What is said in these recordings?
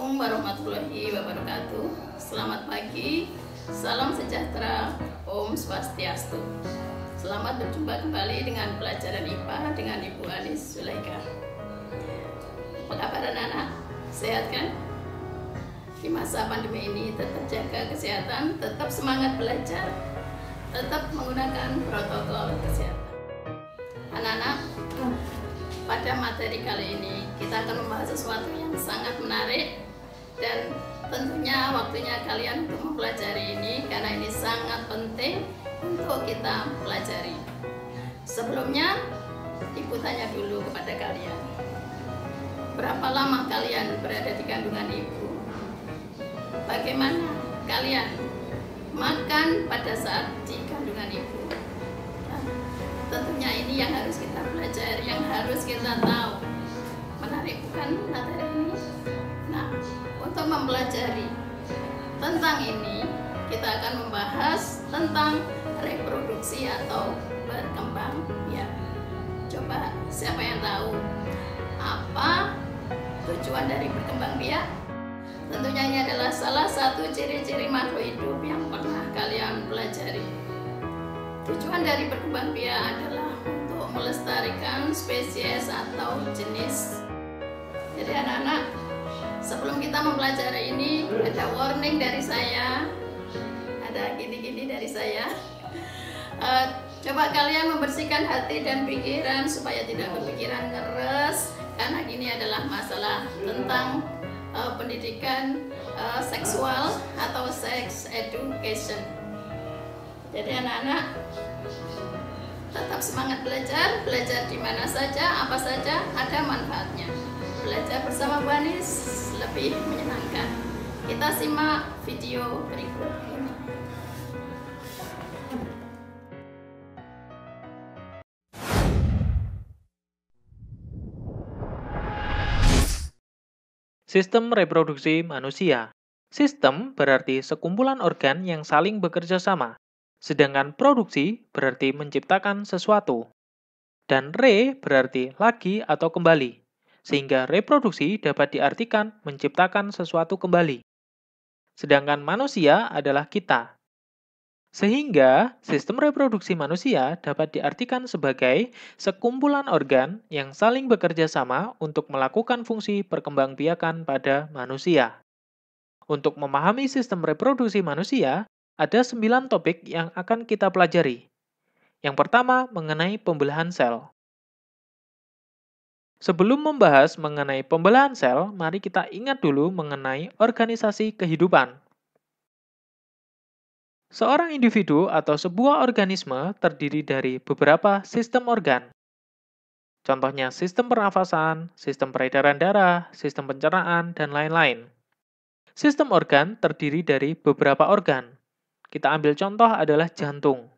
Assalamualaikum warahmatullahi wabarakatuh. Selamat pagi, salam sejahtera, Om Swastiastu. Selamat berjumpa kembali dengan pelajaran IPA dengan Ibu Anis Zulaika. Apa kabar anak-anak? Sehat kan? Di masa pandemi ini tetap jaga kesehatan, tetap semangat belajar, tetap menggunakan protokol kesehatan. Anak-anak, pada materi kali ini kita akan membahas sesuatu yang sangat menarik dan tentunya waktunya kalian untuk mempelajari ini karena ini sangat penting untuk kita pelajari. Sebelumnya, Ibu tanya dulu kepada kalian, berapa lama kalian berada di kandungan Ibu? Bagaimana kalian makan pada saat di kandungan Ibu? Nah, tentunya ini yang harus kita pelajari, yang harus kita tahu. Menarik bukan materi ini? Nah, untuk mempelajari tentang ini, kita akan membahas tentang reproduksi atau berkembang biak. Coba siapa yang tahu apa tujuan dari berkembang biak? Tentunya ini adalah salah satu ciri-ciri makhluk hidup yang pernah kalian pelajari. Tujuan dari berkembang biak adalah untuk melestarikan spesies atau jenis. Jadi anak-anak, sebelum kita mempelajari ini, ada warning dari saya, ada gini-gini dari saya. Coba kalian membersihkan hati dan pikiran supaya tidak berpikiran keras, karena ini adalah masalah tentang pendidikan seksual atau sex education. Jadi anak-anak tetap semangat belajar, belajar di mana saja, apa saja, ada manfaatnya. Belajar bersama Bu Anis lebih menyenangkan. Kita simak video berikut ini. Sistem reproduksi manusia. Sistem berarti sekumpulan organ yang saling bekerja sama, sedangkan produksi berarti menciptakan sesuatu. Dan berarti lagi atau kembali, sehingga reproduksi dapat diartikan menciptakan sesuatu kembali. Sedangkan manusia adalah kita. Sehingga sistem reproduksi manusia dapat diartikan sebagai sekumpulan organ yang saling bekerja sama untuk melakukan fungsi perkembangbiakan pada manusia. Untuk memahami sistem reproduksi manusia, ada 9 topik yang akan kita pelajari. Yang pertama, mengenai pembelahan sel. Sebelum membahas mengenai pembelahan sel, mari kita ingat dulu mengenai organisasi kehidupan. Seorang individu atau sebuah organisme terdiri dari beberapa sistem organ. Contohnya sistem pernafasan, sistem peredaran darah, sistem pencernaan, dan lain-lain. Sistem organ terdiri dari beberapa organ. Kita ambil contoh adalah jantung.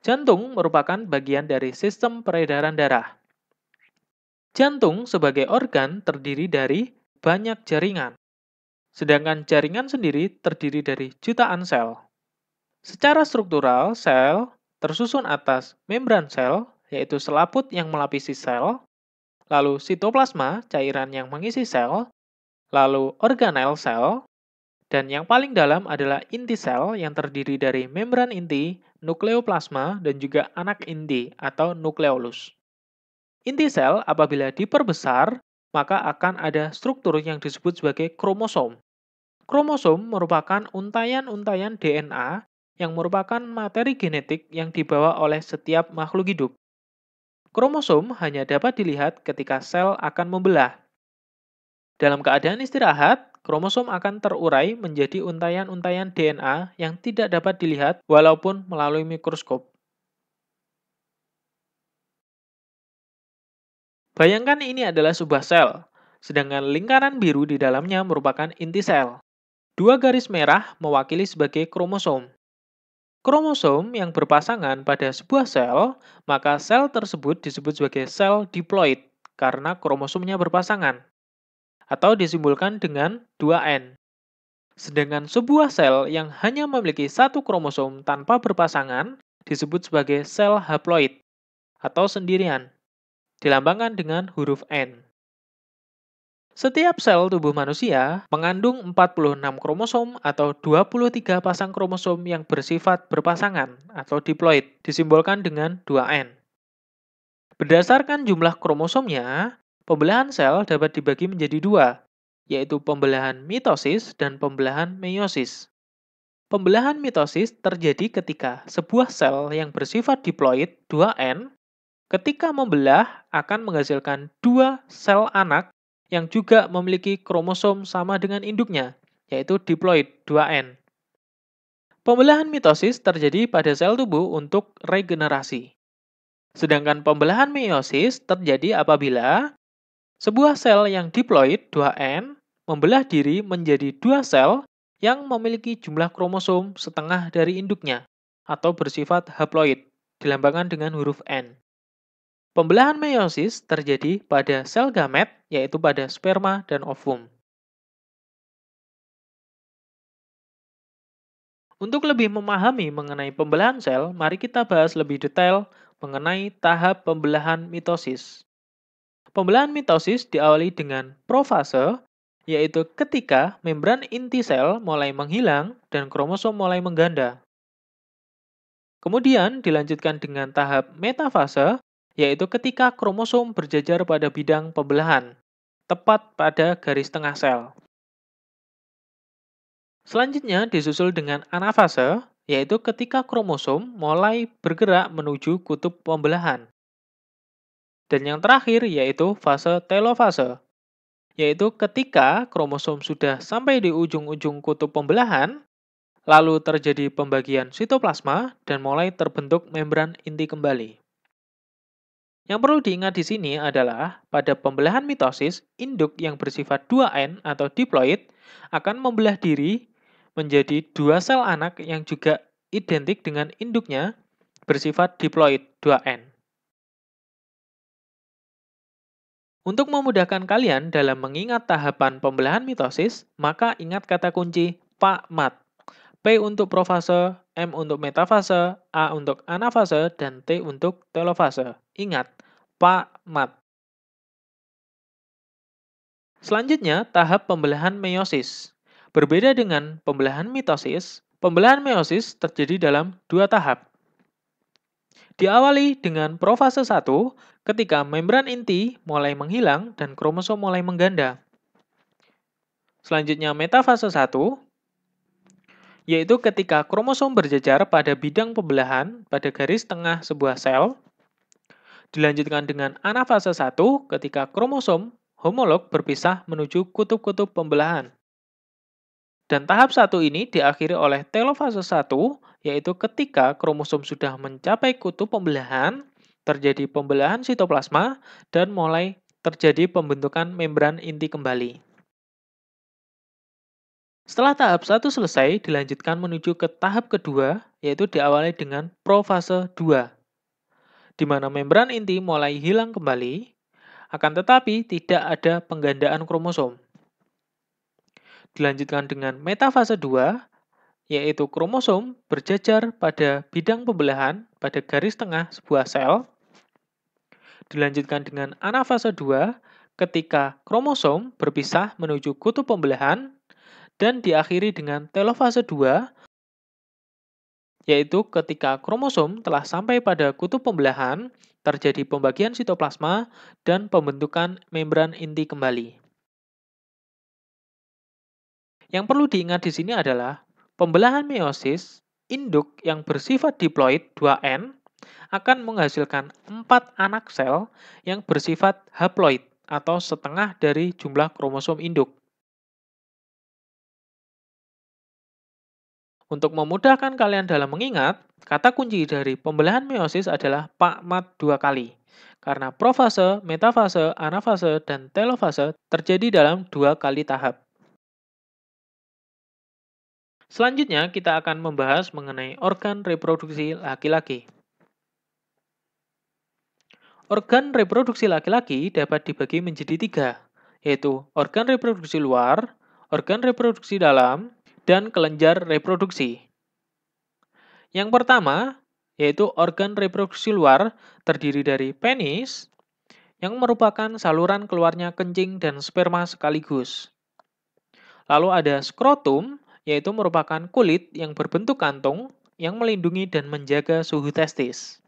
Jantung merupakan bagian dari sistem peredaran darah. Jantung sebagai organ terdiri dari banyak jaringan. Sedangkan jaringan sendiri terdiri dari jutaan sel. Secara struktural, sel tersusun atas membran sel, yaitu selaput yang melapisi sel, lalu sitoplasma, cairan yang mengisi sel, lalu organel sel, dan yang paling dalam adalah inti sel yang terdiri dari membran inti, nukleoplasma, dan juga anak inti atau nukleolus. Inti sel apabila diperbesar, maka akan ada struktur yang disebut sebagai kromosom. Kromosom merupakan untayan-untayan DNA yang merupakan materi genetik yang dibawa oleh setiap makhluk hidup. Kromosom hanya dapat dilihat ketika sel akan membelah. Dalam keadaan istirahat, kromosom akan terurai menjadi untayan-untayan DNA yang tidak dapat dilihat walaupun melalui mikroskop. Bayangkan ini adalah sebuah sel, sedangkan lingkaran biru di dalamnya merupakan inti sel. 2 garis merah mewakili sebagai kromosom. Kromosom yang berpasangan pada sebuah sel, maka sel tersebut disebut sebagai sel diploid karena kromosomnya berpasangan, atau disimbolkan dengan 2N. Sedangkan sebuah sel yang hanya memiliki satu kromosom tanpa berpasangan disebut sebagai sel haploid atau sendirian, dilambangkan dengan huruf N. Setiap sel tubuh manusia mengandung 46 kromosom atau 23 pasang kromosom yang bersifat berpasangan atau diploid, disimbolkan dengan 2N. Berdasarkan jumlah kromosomnya, pembelahan sel dapat dibagi menjadi dua, yaitu pembelahan mitosis dan pembelahan meiosis. Pembelahan mitosis terjadi ketika sebuah sel yang bersifat diploid 2N ketika membelah akan menghasilkan dua sel anak yang juga memiliki kromosom sama dengan induknya, yaitu diploid 2N. Pembelahan mitosis terjadi pada sel tubuh untuk regenerasi. Sedangkan pembelahan meiosis terjadi apabila sebuah sel yang diploid 2N membelah diri menjadi dua sel yang memiliki jumlah kromosom setengah dari induknya atau bersifat haploid, dilambangkan dengan huruf N. Pembelahan meiosis terjadi pada sel gamet, yaitu pada sperma dan ovum. Untuk lebih memahami mengenai pembelahan sel, mari kita bahas lebih detail mengenai tahap pembelahan mitosis. Pembelahan mitosis diawali dengan profase, yaitu ketika membran inti sel mulai menghilang dan kromosom mulai mengganda. Kemudian dilanjutkan dengan tahap metafase, yaitu ketika kromosom berjajar pada bidang pembelahan, tepat pada garis tengah sel. Selanjutnya disusul dengan anafase, yaitu ketika kromosom mulai bergerak menuju kutub pembelahan. Dan yang terakhir yaitu fase telofase, yaitu ketika kromosom sudah sampai di ujung-ujung kutub pembelahan, lalu terjadi pembagian sitoplasma dan mulai terbentuk membran inti kembali. Yang perlu diingat di sini adalah pada pembelahan mitosis, induk yang bersifat 2N atau diploid akan membelah diri menjadi dua sel anak yang juga identik dengan induknya bersifat diploid 2N. Untuk memudahkan kalian dalam mengingat tahapan pembelahan mitosis, maka ingat kata kunci PAMAT. P untuk profase, M untuk metafase, A untuk anafase, dan T untuk telofase. Ingat, PAMAT. Selanjutnya, tahap pembelahan meiosis. Berbeda dengan pembelahan mitosis, pembelahan meiosis terjadi dalam dua tahap. Diawali dengan profase 1 ketika membran inti mulai menghilang dan kromosom mulai mengganda. Selanjutnya metafase 1 yaitu ketika kromosom berjejar pada bidang pembelahan pada garis tengah sebuah sel. Dilanjutkan dengan anafase 1 ketika kromosom homolog berpisah menuju kutub-kutub pembelahan. Dan tahap 1 ini diakhiri oleh telofase 1, yaitu ketika kromosom sudah mencapai kutub pembelahan, terjadi pembelahan sitoplasma, dan mulai terjadi pembentukan membran inti kembali. Setelah tahap 1 selesai, dilanjutkan menuju ke tahap kedua, yaitu diawali dengan profase 2, di mana membran inti mulai hilang kembali, akan tetapi tidak ada penggandaan kromosom. Dilanjutkan dengan metafase 2, yaitu kromosom berjajar pada bidang pembelahan pada garis tengah sebuah sel. Dilanjutkan dengan anafase 2, ketika kromosom berpisah menuju kutub pembelahan, dan diakhiri dengan telofase 2, yaitu ketika kromosom telah sampai pada kutub pembelahan, terjadi pembagian sitoplasma dan pembentukan membran inti kembali. Yang perlu diingat di sini adalah pembelahan meiosis, induk yang bersifat diploid 2N akan menghasilkan 4 anak sel yang bersifat haploid atau setengah dari jumlah kromosom induk. Untuk memudahkan kalian dalam mengingat, kata kunci dari pembelahan meiosis adalah PAMAT 2 kali. Karena profase, metafase, anafase, dan telofase terjadi dalam 2 kali tahap. Selanjutnya, kita akan membahas mengenai organ reproduksi laki-laki. Organ reproduksi laki-laki dapat dibagi menjadi 3, yaitu organ reproduksi luar, organ reproduksi dalam, dan kelenjar reproduksi. Yang pertama, yaitu organ reproduksi luar terdiri dari penis, yang merupakan saluran keluarnya kencing dan sperma sekaligus. Lalu ada skrotum, yaitu merupakan kulit yang berbentuk kantung yang melindungi dan menjaga suhu testis.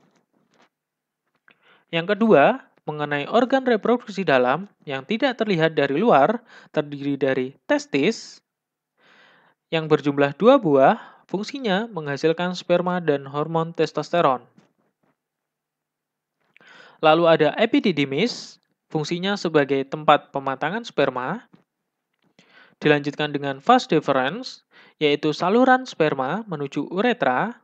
Yang kedua, mengenai organ reproduksi dalam yang tidak terlihat dari luar, terdiri dari testis, yang berjumlah 2 buah, fungsinya menghasilkan sperma dan hormon testosteron. Lalu ada epididymis, fungsinya sebagai tempat pematangan sperma. Dilanjutkan dengan vas deferens, yaitu saluran sperma menuju uretra.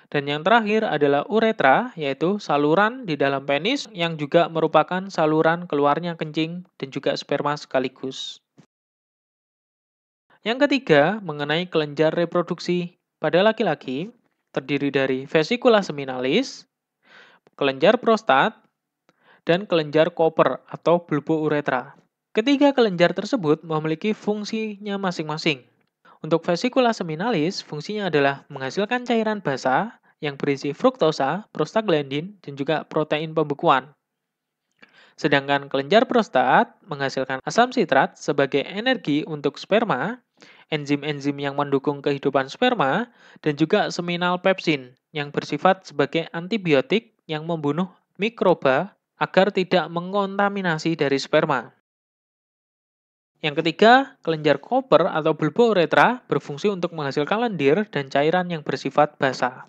Dan yang terakhir adalah uretra, yaitu saluran di dalam penis yang juga merupakan saluran keluarnya kencing dan juga sperma sekaligus. Yang ketiga, mengenai kelenjar reproduksi pada laki-laki, terdiri dari vesikula seminalis, kelenjar prostat, dan kelenjar Cooper atau bulbouretra. Ketiga kelenjar tersebut memiliki fungsinya masing-masing. Untuk vesikula seminalis, fungsinya adalah menghasilkan cairan basah yang berisi fruktosa, prostaglandin, dan juga protein pembekuan. Sedangkan kelenjar prostat menghasilkan asam sitrat sebagai energi untuk sperma, enzim-enzim yang mendukung kehidupan sperma, dan juga seminal pepsin yang bersifat sebagai antibiotik yang membunuh mikroba agar tidak mengontaminasi dari sperma. Yang ketiga, kelenjar Cooper atau bulbouretra berfungsi untuk menghasilkan lendir dan cairan yang bersifat basah.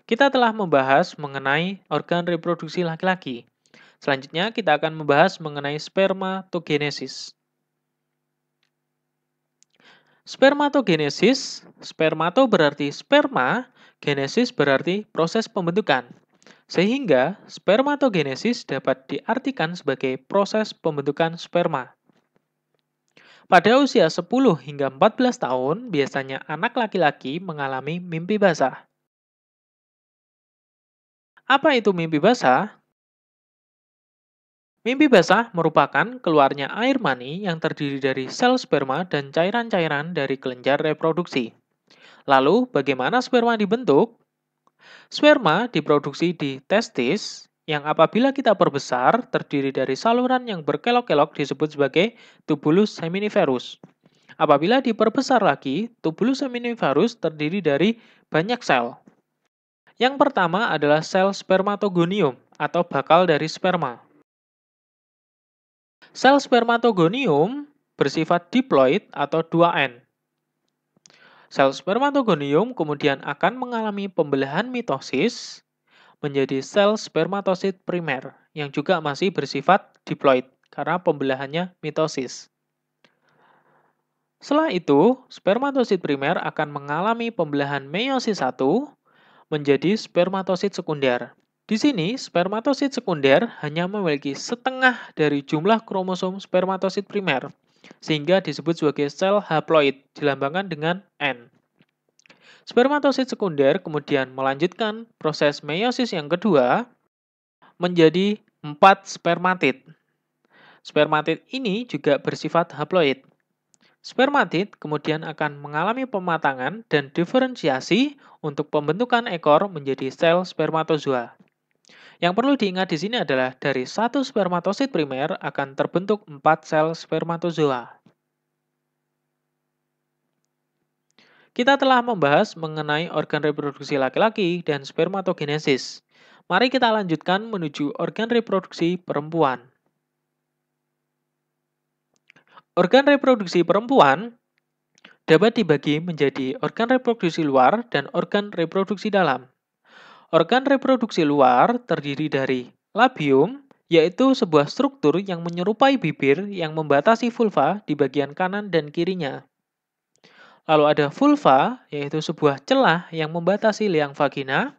Kita telah membahas mengenai organ reproduksi laki-laki. Selanjutnya, kita akan membahas mengenai spermatogenesis. Spermatogenesis, spermato berarti sperma, genesis berarti proses pembentukan. Sehingga, spermatogenesis dapat diartikan sebagai proses pembentukan sperma. Pada usia 10 hingga 14 tahun, biasanya anak laki-laki mengalami mimpi basah. Apa itu mimpi basah? Mimpi basah merupakan keluarnya air mani yang terdiri dari sel sperma dan cairan-cairan dari kelenjar reproduksi. Lalu, bagaimana sperma dibentuk? Sperma diproduksi di testis, yang apabila kita perbesar, terdiri dari saluran yang berkelok-kelok disebut sebagai tubulus seminiferus. Apabila diperbesar lagi, tubulus seminiferus terdiri dari banyak sel. Yang pertama adalah sel spermatogonium atau bakal dari sperma. Sel spermatogonium bersifat diploid atau 2N. Sel spermatogonium kemudian akan mengalami pembelahan mitosis menjadi sel spermatosit primer yang juga masih bersifat diploid karena pembelahannya mitosis. Setelah itu, spermatosit primer akan mengalami pembelahan meiosis 1 menjadi spermatosit sekunder. Di sini, spermatosit sekunder hanya memiliki setengah dari jumlah kromosom spermatosit primer, sehingga disebut sebagai sel haploid, dilambangkan dengan N. Spermatosit sekunder kemudian melanjutkan proses meiosis yang kedua menjadi 4 spermatid. Spermatid ini juga bersifat haploid. Spermatid kemudian akan mengalami pematangan dan diferensiasi untuk pembentukan ekor menjadi sel spermatozoa. Yang perlu diingat di sini adalah dari satu spermatosit primer akan terbentuk 4 sel spermatozoa. Kita telah membahas mengenai organ reproduksi laki-laki dan spermatogenesis. Mari kita lanjutkan menuju organ reproduksi perempuan. Organ reproduksi perempuan dapat dibagi menjadi organ reproduksi luar dan organ reproduksi dalam. Organ reproduksi luar terdiri dari labium, yaitu sebuah struktur yang menyerupai bibir yang membatasi vulva di bagian kanan dan kirinya. Lalu ada vulva, yaitu sebuah celah yang membatasi liang vagina.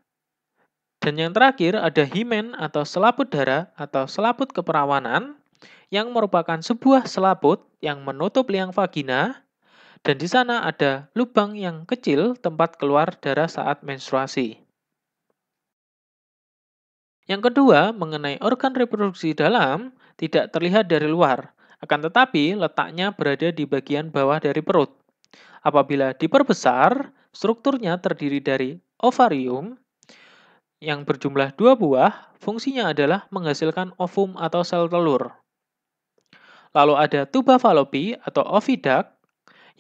Dan yang terakhir ada himen atau selaput darah atau selaput keperawanan, yang merupakan sebuah selaput yang menutup liang vagina, dan di sana ada lubang yang kecil tempat keluar darah saat menstruasi. Yang kedua, mengenai organ reproduksi dalam, tidak terlihat dari luar, akan tetapi letaknya berada di bagian bawah dari perut. Apabila diperbesar, strukturnya terdiri dari ovarium, yang berjumlah 2 buah, fungsinya adalah menghasilkan ovum atau sel telur. Lalu ada tuba Fallopi atau oviduct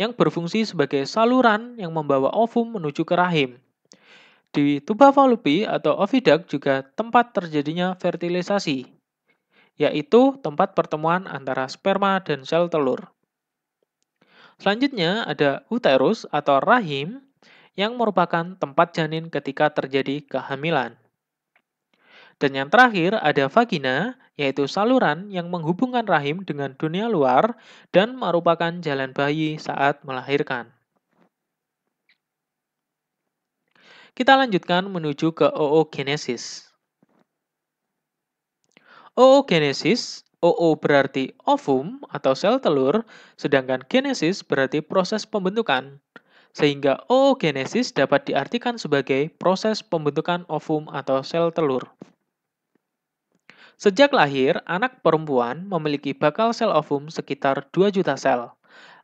yang berfungsi sebagai saluran yang membawa ovum menuju ke rahim. Di tuba Fallopi atau oviduct juga tempat terjadinya fertilisasi, yaitu tempat pertemuan antara sperma dan sel telur. Selanjutnya ada uterus atau rahim yang merupakan tempat janin ketika terjadi kehamilan. Dan yang terakhir ada vagina, yaitu saluran yang menghubungkan rahim dengan dunia luar dan merupakan jalan bayi saat melahirkan. Kita lanjutkan menuju ke oogenesis. Oogenesis, Oo berarti ovum atau sel telur, sedangkan genesis berarti proses pembentukan. Sehingga oogenesis dapat diartikan sebagai proses pembentukan ovum atau sel telur. Sejak lahir, anak perempuan memiliki bakal sel ovum sekitar 2 juta sel.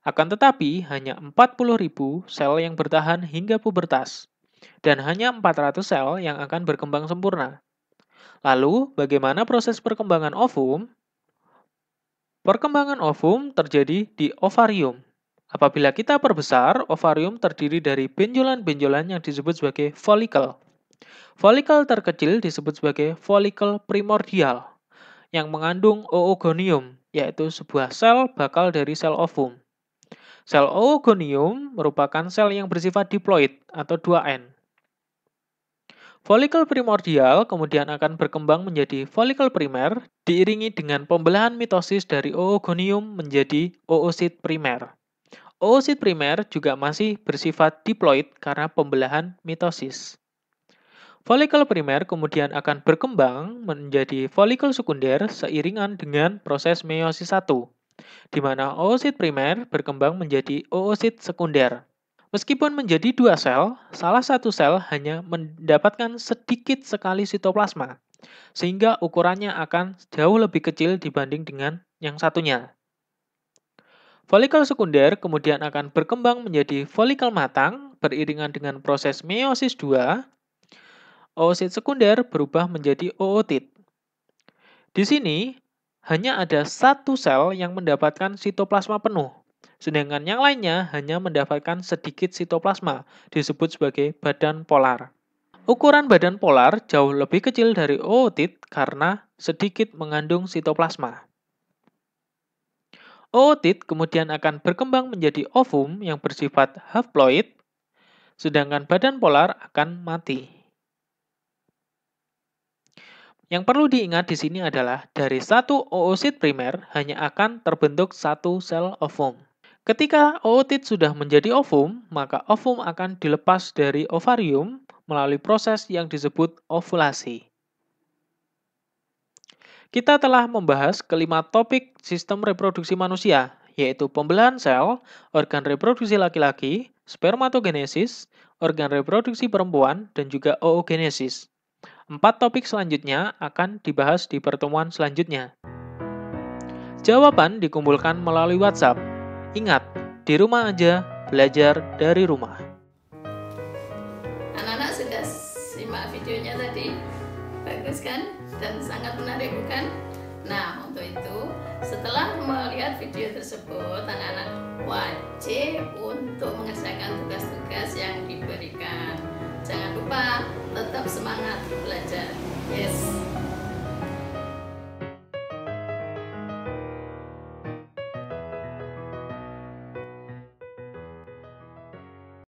Akan tetapi, hanya 40.000 sel yang bertahan hingga pubertas. Dan hanya 400 sel yang akan berkembang sempurna. Lalu, bagaimana proses perkembangan ovum? Perkembangan ovum terjadi di ovarium. Apabila kita perbesar, ovarium terdiri dari benjolan-benjolan yang disebut sebagai folikel. Folikel terkecil disebut sebagai folikel primordial, yang mengandung oogonium, yaitu sebuah sel bakal dari sel ovum. Sel oogonium merupakan sel yang bersifat diploid atau 2N. Folikel primordial kemudian akan berkembang menjadi folikel primer, diiringi dengan pembelahan mitosis dari oogonium menjadi oosit primer. Oosit primer juga masih bersifat diploid karena pembelahan mitosis. Folikel primer kemudian akan berkembang menjadi folikel sekunder seiringan dengan proses meiosis 1, di mana oosit primer berkembang menjadi oosit sekunder. Meskipun menjadi 2 sel, salah satu sel hanya mendapatkan sedikit sekali sitoplasma, sehingga ukurannya akan jauh lebih kecil dibanding dengan yang satunya. Folikel sekunder kemudian akan berkembang menjadi folikel matang beriringan dengan proses meiosis 2. Oosit sekunder berubah menjadi ootit. Di sini, hanya ada satu sel yang mendapatkan sitoplasma penuh, sedangkan yang lainnya hanya mendapatkan sedikit sitoplasma, disebut sebagai badan polar. Ukuran badan polar jauh lebih kecil dari ootit karena sedikit mengandung sitoplasma. Ootit kemudian akan berkembang menjadi ovum yang bersifat haploid, sedangkan badan polar akan mati. Yang perlu diingat di sini adalah dari satu oosit primer hanya akan terbentuk satu sel ovum. Ketika ootit sudah menjadi ovum, maka ovum akan dilepas dari ovarium melalui proses yang disebut ovulasi. Kita telah membahas kelima topik sistem reproduksi manusia, yaitu pembelahan sel, organ reproduksi laki-laki, spermatogenesis, organ reproduksi perempuan, dan juga oogenesis. 4 topik selanjutnya akan dibahas di pertemuan selanjutnya. Jawaban dikumpulkan melalui WhatsApp. Ingat, di rumah aja, belajar dari rumah. Anak-anak sudah simak videonya tadi? Bagus kan? Dan sangat menarik bukan? Nah, untuk itu, setelah melihat video tersebut, anak-anak wajib untuk mengerjakan tugas-tugas